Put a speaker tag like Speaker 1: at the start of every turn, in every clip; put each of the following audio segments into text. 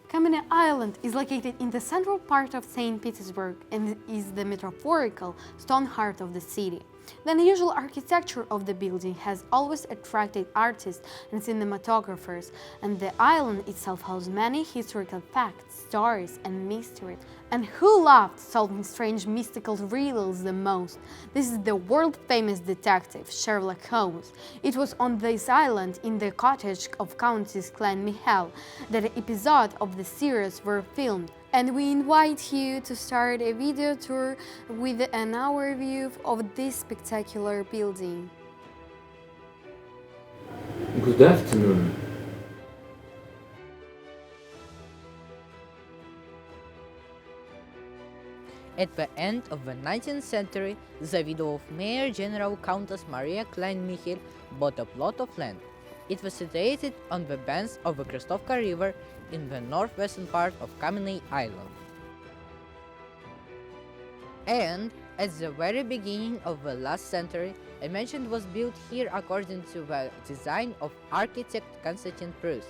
Speaker 1: Kamenny Island is located in the central part of St. Petersburg and is the metaphorical stone heart of the city. The unusual architecture of the building has always attracted artists and cinematographers, and the island itself holds many historical facts, stories, and mysteries. And who loved solving strange mystical riddles the most? This is the world-famous detective Sherlock Holmes. It was on this island, in the cottage of Countess Kleinmichel, that an episode of the series were filmed. And we invite you to start a video tour with an overview of this spectacular building.
Speaker 2: Good afternoon.
Speaker 3: At the end of the 19th century, the widow of Mayor General Countess Maria Kleinmichel bought a plot of land. It was situated on the banks of the Krestovka River in the northwestern part of Kamenny Island. And at the very beginning of the last century, a mansion was built here according to the design of architect Konstantin Prus.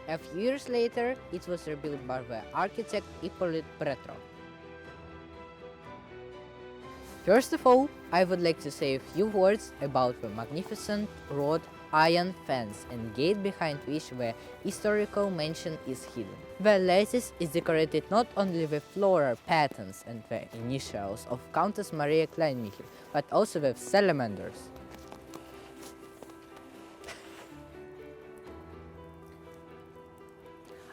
Speaker 3: A few years later, it was rebuilt by the architect Ippolit Pretrov. First of all, I would like to say a few words about the magnificent wrought iron fence and gate behind which the historical mansion is hidden. The lattice is decorated not only with floral patterns and the initials of Countess Maria Kleinmichel, but also with salamanders.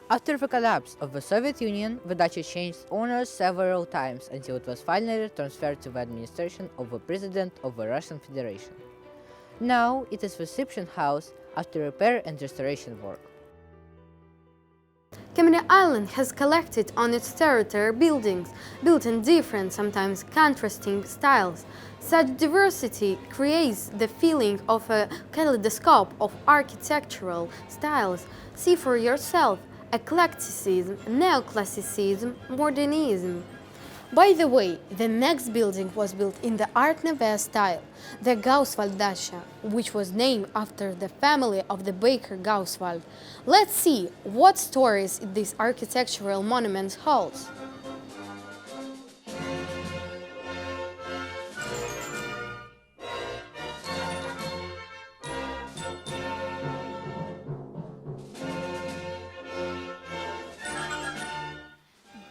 Speaker 3: After the collapse of the Soviet Union, the dacha changed owners several times until it was finally transferred to the administration of the President of the Russian Federation. Now it is the reception house after repair and restoration work.
Speaker 1: Kamenny Island has collected on its territory buildings built in different, sometimes contrasting styles. Such diversity creates the feeling of a kaleidoscope of architectural styles. See for yourself: eclecticism, neoclassicism, modernism. By the way, the next building was built in the Art Nouveau style, the Gauswald dacha, which was named after the family of the baker Gauswald. Let's see what stories this architectural monument holds.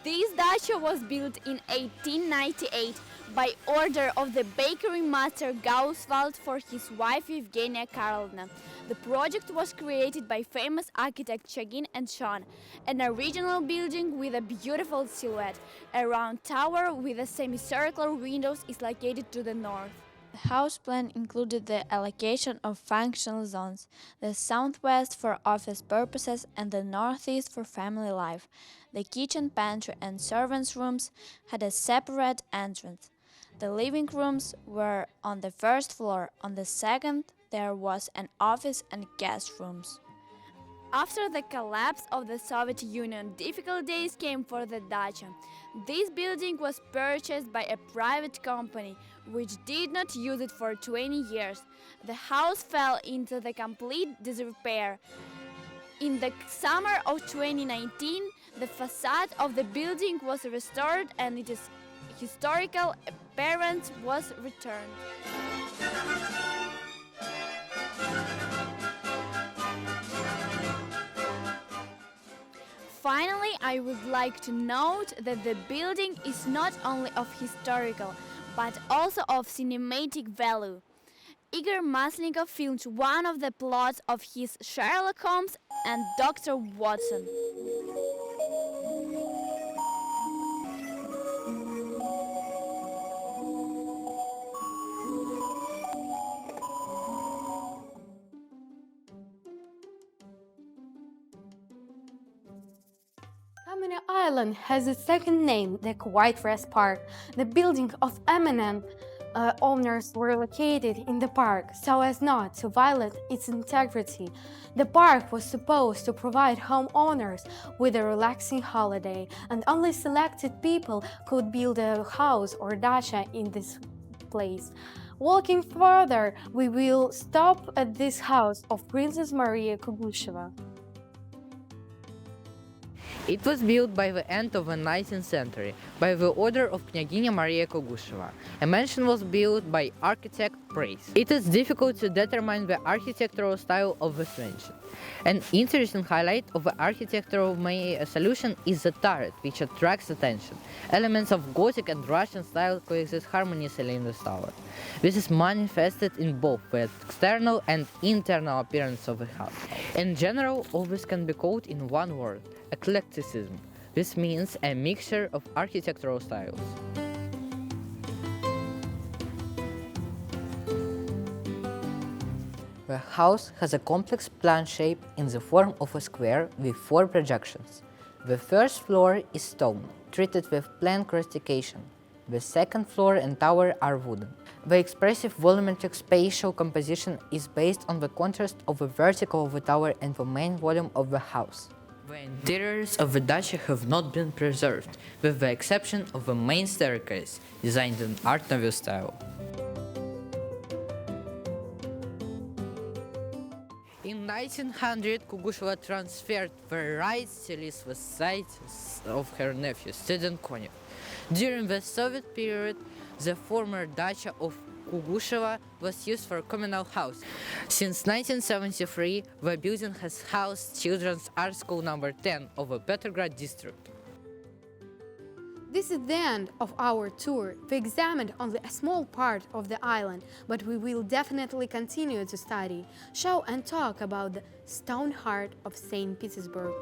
Speaker 4: This dacha was built in 1898 by order of the bakery master Gauswald for his wife Evgenia Karlovna. The project was created by famous architect Chagin and Sean, an original building with a beautiful silhouette. A round tower with a semicircular windows is located to the north.
Speaker 5: The house plan included the allocation of functional zones, the southwest for office purposes and the northeast for family life. The kitchen, pantry and servants' rooms had a separate entrance. The living rooms were on the first floor. On the second, there was an office and guest rooms.
Speaker 4: After the collapse of the Soviet Union, difficult days came for the dacha. This building was purchased by a private company, which did not use it for 20 years. The house fell into the complete disrepair. In the summer of 2019, the facade of the building was restored and its historical appearance was returned. Finally, I would like to note that the building is not only of historical, but also of cinematic value. Igor Maslenikov filmed one of the plots of his Sherlock Holmes and Dr. Watson.
Speaker 1: Kamenny Island has a second name, the White Rest Park. The building of eminent owners were located in the park so as not to violate its integrity. The park was supposed to provide homeowners with a relaxing holiday, and only selected people could build a house or dacha in this place. Walking further, we will stop at this house of Princess Maria Kugusheva.
Speaker 3: It was built by the end of the 19th century by the order of Knyaginya Maria Kugusheva. A mansion was built by architect Price. It is difficult to determine the architectural style of this mansion. An interesting highlight of the architectural solution is the turret, which attracts attention. Elements of Gothic and Russian style coexist harmoniously in this tower. This is manifested in both the external and internal appearance of the house. In general, all this can be called in one word: eclecticism. This means a mixture of architectural styles. The house has a complex plan shape in the form of a square with 4 projections. The first floor is stone, treated with plank rustication. The second floor and tower are wooden. The expressive volumetric spatial composition is based on the contrast of the vertical of the tower and the main volume of the house. The interiors of the dacha have not been preserved, with the exception of the main staircase, designed in Art Nouveau style. In 1900, Kugusheva transferred the rights to lease the site of her nephew, student Konev. During the Soviet period, the former dacha of Kugusheva was used for communal house. Since 1973, the building has housed Children's Art School number 10 of the Petrograd district.
Speaker 1: This is the end of our tour. We examined only a small part of the island, but we will definitely continue to study, show and talk about the stone heart of St. Petersburg.